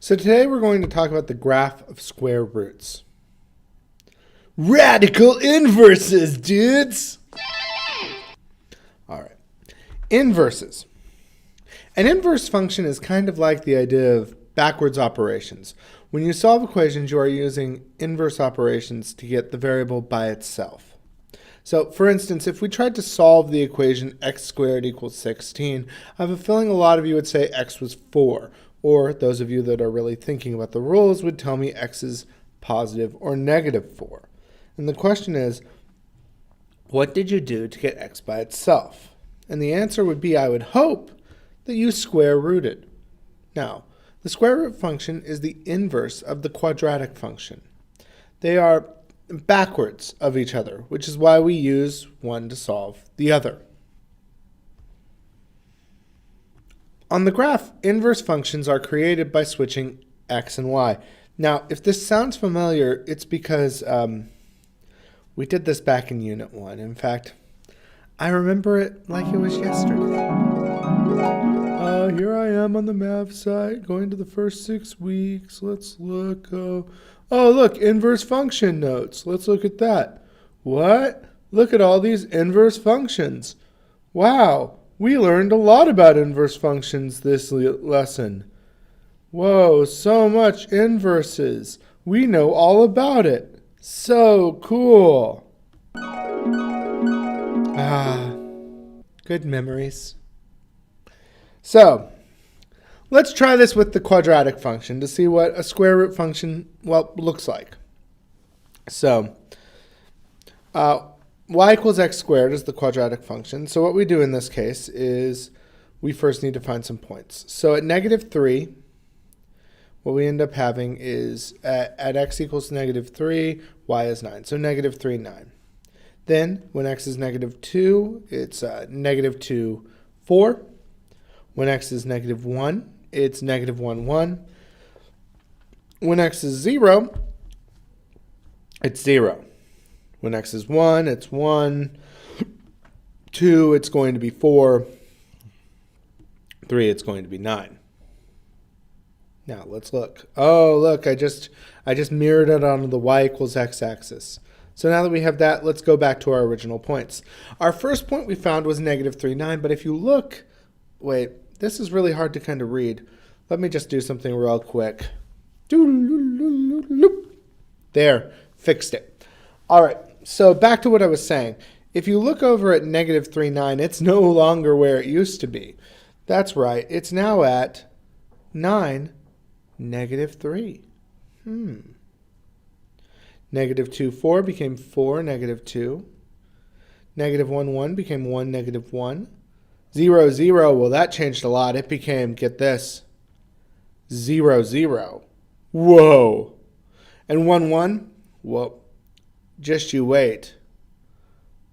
So today we're going to talk about the graph of square roots. Radical inverses, dudes! All right. Inverses. An inverse function is kind of like the idea of backwards operations. When you solve equations, you are using inverse operations to get the variable by itself. So, for instance, if we tried to solve the equation x squared equals 16, I have a feeling a lot of you would say x was 4. Or those of you that are really thinking about the rules would tell me x is positive or negative 4. And the question is, what did you do to get x by itself? And the answer would be, I would hope, that you square rooted. Now, the square root function is the inverse of the quadratic function. They are backwards of each other, which is why we use one to solve the other. On the graph, inverse functions are created by switching x and y. Now, if this sounds familiar, it's because we did this back in Unit 1. In fact, I remember it like it was yesterday. Here I am on the math site, going to the first 6 weeks. Let's look. Oh, look, inverse function notes. Let's look at that. What? Look at all these inverse functions. Wow, we learned a lot about inverse functions this lesson. Whoa, so much inverses. We know all about it. So cool. Good memories. So, let's try this with the quadratic function to see what a square root function, looks like. So, y equals x squared is the quadratic function. So what we do in this case is we first need to find some points. So at negative 3, what we end up having is at x equals negative 3, y is 9. So negative 3, 9. Then when x is negative 2, it's negative 2, 4. When x is negative 1, it's negative 1, 1. When x is 0, it's 0. When x is 1, it's 1. 2, it's going to be 4. 3, it's going to be 9. Now let's look. Oh, look, I just mirrored it onto the y equals x axis. So now that we have that, let's go back to our original points. Our first point we found was negative 3, 9, but if you look, wait, this is really hard to kind of read. Let me just do something real quick. There, fixed it. All right, so back to what I was saying. If you look over at negative 3, 9, it's no longer where it used to be. That's right, it's now at 9, negative 3. Negative 2, 4 became 4, negative 2. Negative 1, 1 became 1, negative 1. 0, 0, well, that changed a lot. It became, get this, 0, 0. Whoa. And 1, 1, well, just you wait.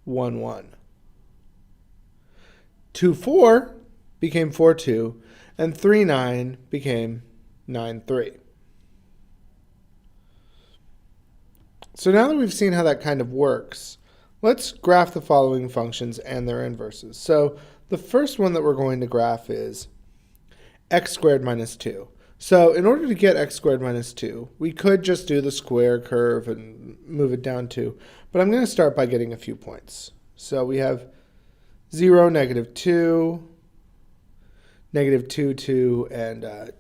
1, 1. 2, 4 became 4, 2. And 3, 9 became 9, 3. So now that we've seen how that kind of works, let's graph the following functions and their inverses. So the first one that we're going to graph is x squared minus 2. So in order to get x squared minus 2, we could just do the square curve and move it down 2. But I'm going to start by getting a few points. So we have 0, negative 2, negative 2, 2, and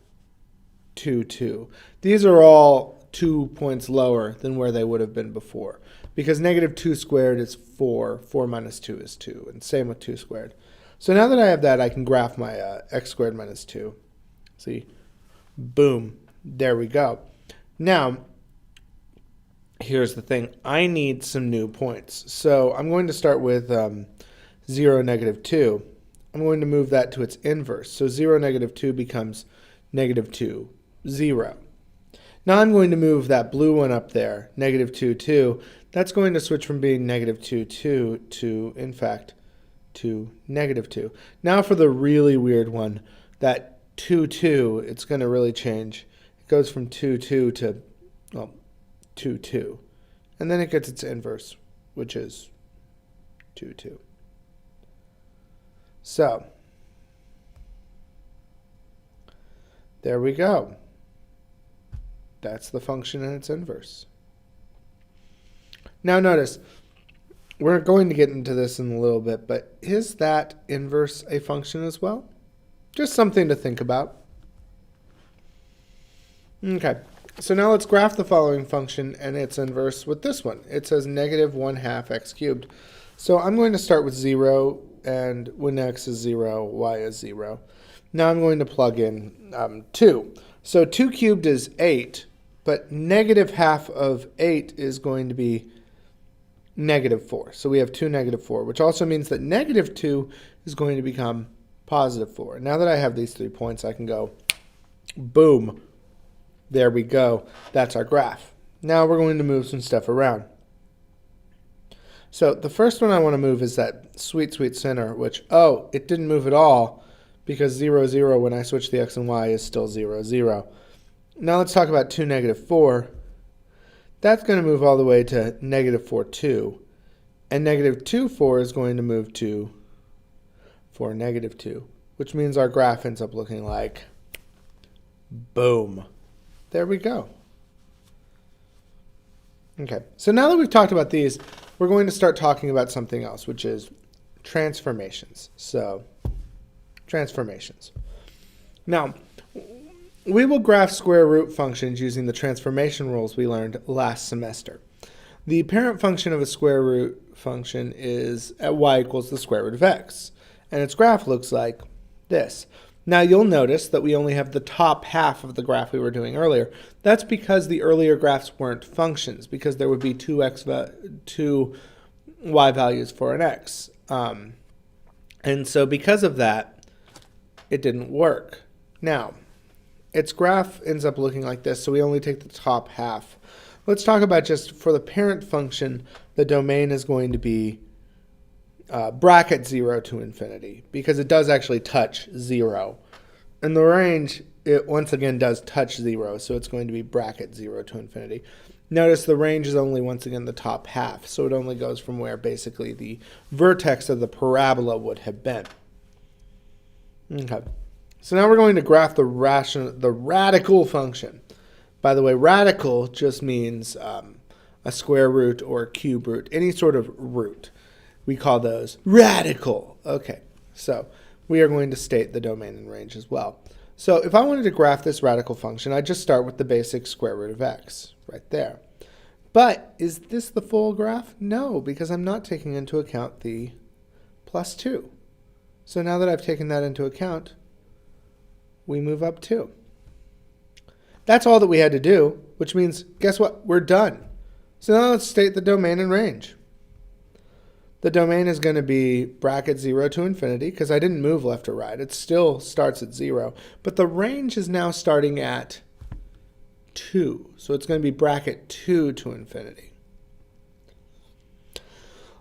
2, 2. These are all 2 points lower than where they would have been before. Because negative 2 squared is 4. 4 minus 2 is 2. And same with 2 squared. So now that I have that, I can graph my x squared minus 2. See? Boom. There we go. Now, here's the thing. I need some new points. So I'm going to start with 0, negative 2. I'm going to move that to its inverse. So 0, negative 2 becomes negative 2, 0. Now I'm going to move that blue one up there, negative 2, 2. That's going to switch from being negative 2, 2 to, in fact, to negative 2. Now for the really weird one, that 2, 2, it's going to really change. It goes from 2, 2 to, 2, 2. And then it gets its inverse, which is 2, 2. So, there we go. That's the function and its inverse. Now notice, we're going to get into this in a little bit, but is that inverse a function as well? Just something to think about. Okay, so now let's graph the following function and its inverse with this one. It says negative 1/2 x cubed. So I'm going to start with 0, and when x is 0, y is 0. Now I'm going to plug in 2. So 2 cubed is 8, but negative half of 8 is going to be negative 4. So we have 2 negative 4, which also means that negative 2 is going to become positive 4. Now that I have these 3 points, I can go, boom. There we go. That's our graph. Now we're going to move some stuff around. So the first one I want to move is that sweet, sweet center, which, oh, it didn't move at all because 0, 0 when I switch the x and y is still 0, 0. Now let's talk about 2, negative 4. That's going to move all the way to negative 4, 2. And negative 2, 4 is going to move to 4, negative 2, which means our graph ends up looking like boom. There we go. Okay, so now that we've talked about these, we're going to start talking about something else, which is transformations. So, transformations. Now, we will graph square root functions using the transformation rules we learned last semester. The parent function of a square root function is at y equals the square root of x, and its graph looks like this. Now you'll notice that we only have the top half of the graph we were doing earlier. That's because the earlier graphs weren't functions, because there would be two y values for an x. And so because of that, it didn't work. Now, its graph ends up looking like this, so we only take the top half. Let's talk about just for the parent function, the domain is going to be bracket 0 to infinity, because it does actually touch 0. And the range, it once again does touch 0, so it's going to be bracket 0 to infinity. Notice the range is only, once again, the top half, so it only goes from where basically the vertex of the parabola would have been. Okay, so now we're going to graph the radical function. By the way, radical just means a square root or a cube root, any sort of root. We call those radical. Okay, so we are going to state the domain and range as well. So if I wanted to graph this radical function, I'd just start with the basic square root of x right there. But is this the full graph? No, because I'm not taking into account the plus 2. So now that I've taken that into account, we move up 2. That's all that we had to do, which means, guess what? We're done. So now let's state the domain and range. The domain is going to be bracket 0 to infinity, because I didn't move left or right. It still starts at 0. But the range is now starting at 2. So it's going to be bracket 2 to infinity.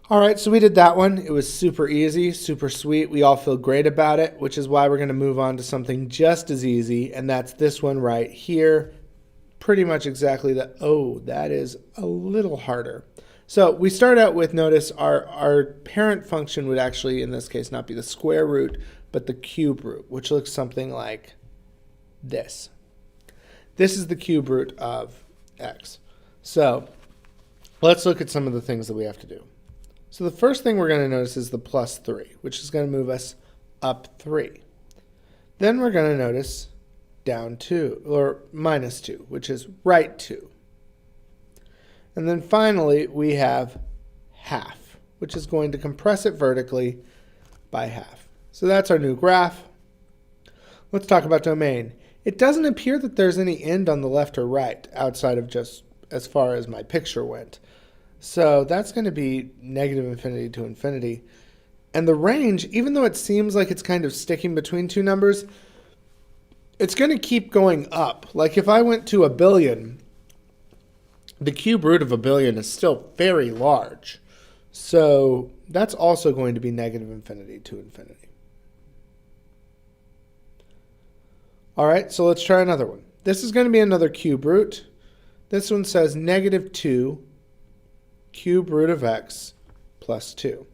All right, so we did that one. It was super easy, super sweet. We all feel great about it, which is why we're going to move on to something just as easy, and that's this one right here. Pretty much exactly that. Oh, that is a little harder. So we start out with, notice, our parent function would actually, in this case, not be the square root, but the cube root, which looks something like this. This is the cube root of x. So let's look at some of the things that we have to do. So the first thing we're going to notice is the plus 3, which is going to move us up 3. Then we're going to notice down 2, or minus 2, which is right 2. And then finally, we have half, which is going to compress it vertically by half. So that's our new graph. Let's talk about domain. It doesn't appear that there's any end on the left or right outside of just as far as my picture went. So that's going to be negative infinity to infinity. And the range, even though it seems like it's kind of sticking between two numbers, it's going to keep going up. Like if I went to 1 billion, the cube root of 1 billion is still very large. So that's also going to be negative infinity to infinity. All right, so let's try another one. This is going to be another cube root. This one says negative 2 cube root of x plus 2.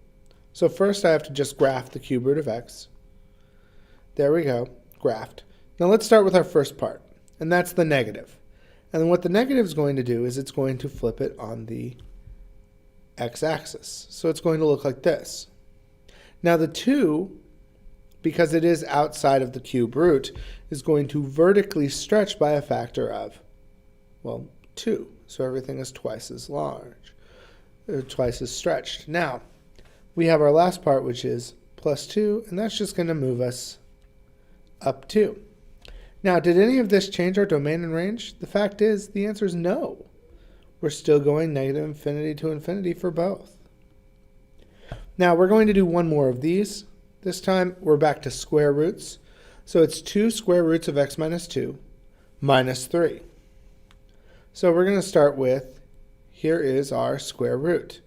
So first I have to just graph the cube root of x. There we go, graphed. Now let's start with our first part, and that's the negative. And then what the negative is going to do is it's going to flip it on the x-axis. So it's going to look like this. Now the 2, because it is outside of the cube root, is going to vertically stretch by a factor of, well, 2. So everything is twice as large, or twice as stretched. Now, we have our last part, which is plus 2, and that's just going to move us up 2. Now, did any of this change our domain and range? The fact is, the answer is no. We're still going negative infinity to infinity for both. Now, we're going to do one more of these. This time, we're back to square roots. So it's 2 square roots of x minus 2 minus 3. So we're going to start with, here is our square root,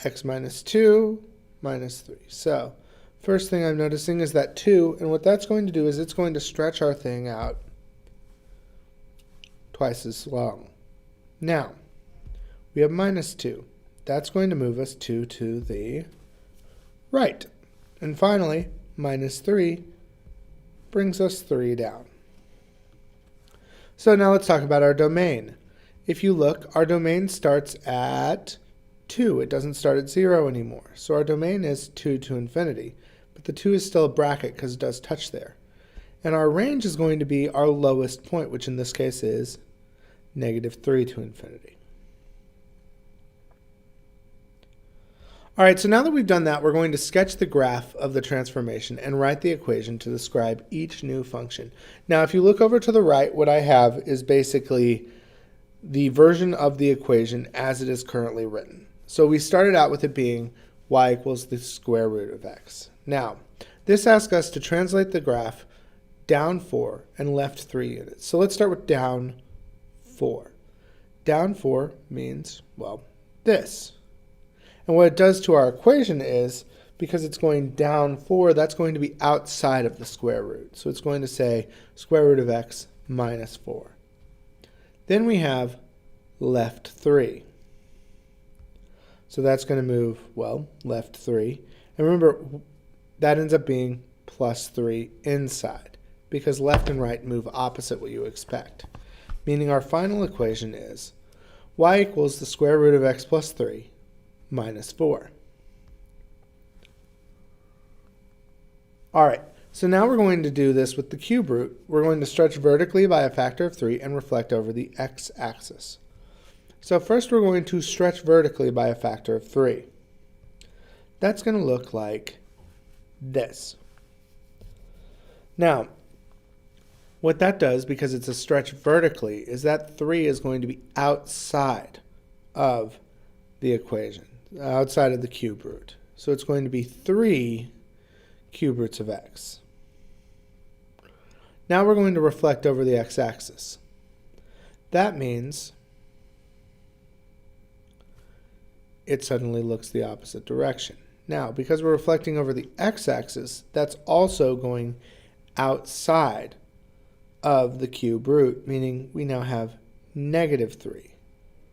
x minus 2 minus 3. So first thing I'm noticing is that 2, and what that's going to do is it's going to stretch our thing out twice as long. Now, we have minus 2. That's going to move us 2 to the right. And finally, minus 3 brings us 3 down. So now let's talk about our domain. If you look, our domain starts at 2. It doesn't start at 0 anymore. So our domain is 2 to infinity. But the 2 is still a bracket because it does touch there. And our range is going to be our lowest point, which in this case is negative 3 to infinity. All right, so now that we've done that, we're going to sketch the graph of the transformation and write the equation to describe each new function. Now, if you look over to the right, what I have is basically the version of the equation as it is currently written. So we started out with it being y equals the square root of x. Now, this asks us to translate the graph down 4 and left 3 units. So let's start with down 4. Down 4 means, well, this. And what it does to our equation is, because it's going down 4, that's going to be outside of the square root. So it's going to say square root of x minus 4. Then we have left 3. So that's going to move, well, left 3. And remember, that ends up being plus 3 inside, because left and right move opposite what you expect. Meaning our final equation is y equals the square root of x plus 3 minus 4. All right, so now we're going to do this with the cube root. We're going to stretch vertically by a factor of 3 and reflect over the x-axis. So first we're going to stretch vertically by a factor of 3. That's going to look like this. Now, what that does, because it's a stretch vertically, is that 3 is going to be outside of the equation, outside of the cube root. So it's going to be 3 cube roots of x. Now we're going to reflect over the x-axis. That means it suddenly looks the opposite direction. Now, because we're reflecting over the x-axis, that's also going outside of the cube root, meaning we now have negative 3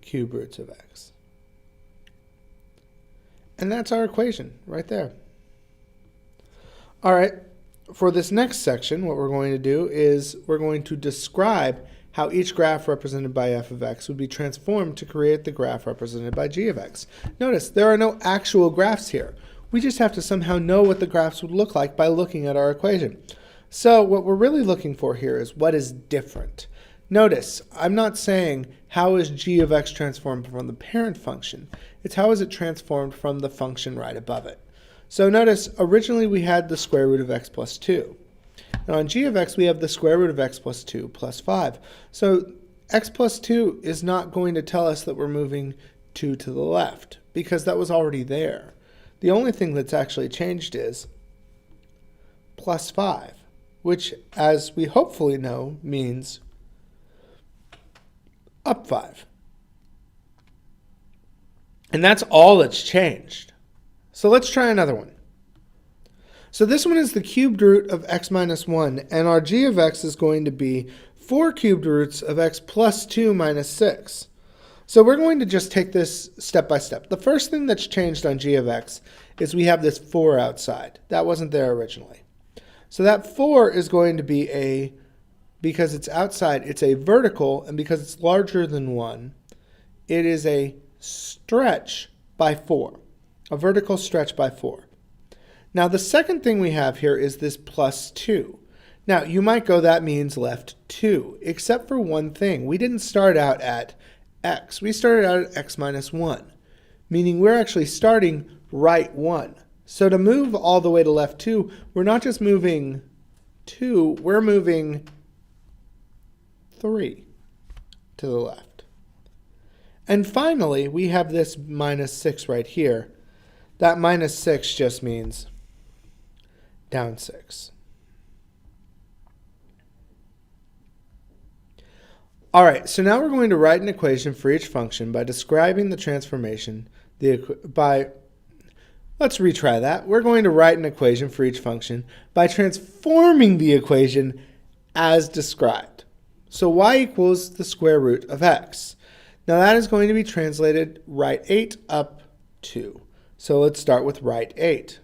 cube roots of x. And that's our equation right there. All right, for this next section, what we're going to do is we're going to describe how each graph represented by f of x would be transformed to create the graph represented by g of x. Notice, there are no actual graphs here. We just have to somehow know what the graphs would look like by looking at our equation. So what we're really looking for here is what is different. Notice, I'm not saying how is g of x transformed from the parent function. It's how is it transformed from the function right above it. So notice, originally we had the square root of x plus 2. And on g of x, we have the square root of x plus 2 plus 5. So x plus 2 is not going to tell us that we're moving 2 to the left, because that was already there. The only thing that's actually changed is plus 5, which, as we hopefully know, means up 5. And that's all that's changed. So let's try another one. So this one is the cubed root of x minus 1, and our g of x is going to be 4 cubed roots of x plus 2 minus 6. So we're going to just take this step by step. The first thing that's changed on g of x is we have this 4 outside. That wasn't there originally. So that 4 is going to be a because it's outside, it's a vertical, and because it's larger than 1, it is a stretch by 4, a vertical stretch by 4. Now the second thing we have here is this plus 2. Now you might go, that means left 2, except for one thing. We didn't start out at x. We started out at x minus 1, meaning we're actually starting right 1. So to move all the way to left 2, we're not just moving 2, we're moving 3 to the left. And finally, we have this minus 6 right here. That minus 6 just means down 6. All right, so now we're going to write an equation for each function by describing the transformation. Let's retry that. We're going to write an equation for each function by transforming the equation as described. So y equals the square root of x. Now that is going to be translated right 8 up 2. So let's start with right 8.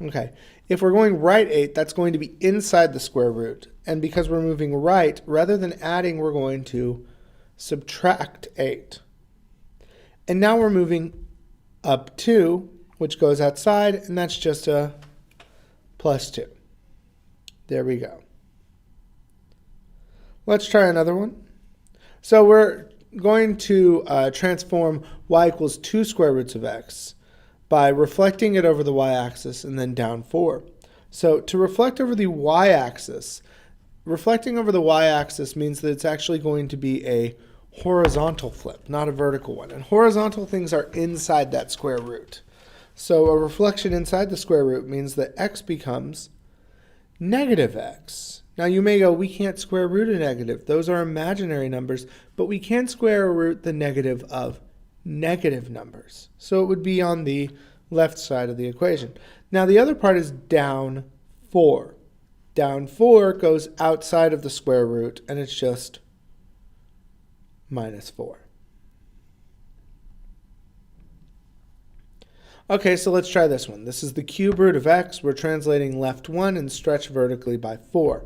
Okay, if we're going right 8, that's going to be inside the square root. And because we're moving right, rather than adding, we're going to subtract 8. And now we're moving up 2, which goes outside, and that's just a plus 2. There we go. Let's try another one. So we're going to transform y equals 2 square roots of x by reflecting it over the y-axis and then down 4. So to reflect over the y-axis, reflecting over the y-axis means that it's actually going to be a horizontal flip, not a vertical one. And horizontal things are inside that square root. So a reflection inside the square root means that x becomes negative x. Now you may go, we can't square root a negative. Those are imaginary numbers, but we can square root the negative of negative numbers. So it would be on the left side of the equation. Now the other part is down 4. Down 4 goes outside of the square root, and it's just minus 4. Okay, so let's try this one. This is the cube root of x. We're translating left 1 and stretch vertically by 4.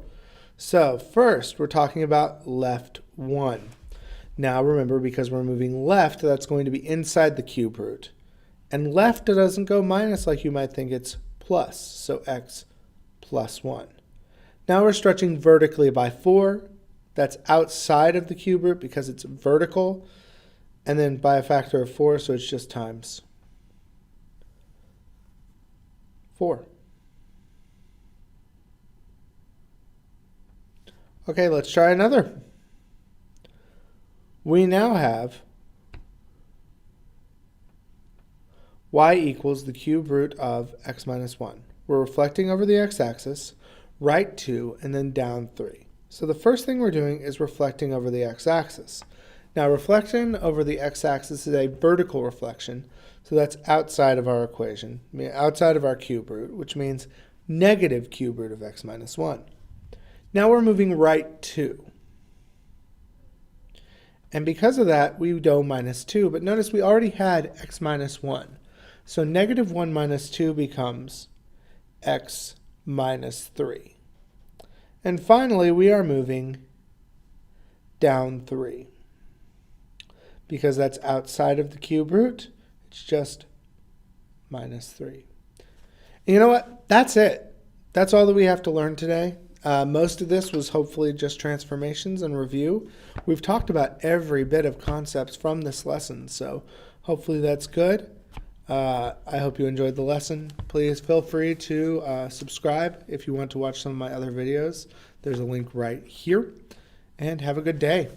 So first, we're talking about left 1. Now remember, because we're moving left, that's going to be inside the cube root. And left doesn't go minus like you might think, it's plus. So x plus 1. Now we're stretching vertically by 4. That's outside of the cube root because it's vertical. And then by a factor of 4, so it's just times 4. Okay, let's try another. We now have y equals the cube root of x minus 1. We're reflecting over the x-axis, right 2, and then down 3. So the first thing we're doing is reflecting over the x-axis. Now reflection over the x-axis is a vertical reflection, so that's outside of our equation, outside of our cube root, which means negative cube root of x minus 1. Now we're moving right 2. And because of that, we go minus 2. But notice we already had x minus 1. So negative 1 minus 2 becomes x minus 3. And finally, we are moving down 3. Because that's outside of the cube root, it's just minus 3. And you know what? That's it. That's all that we have to learn today. Most of this was hopefully just transformations and review. We've talked about every bit of concepts from this lesson, so hopefully that's good. I hope you enjoyed the lesson. Please feel free to subscribe if you want to watch some of my other videos. There's a link right here. And have a good day.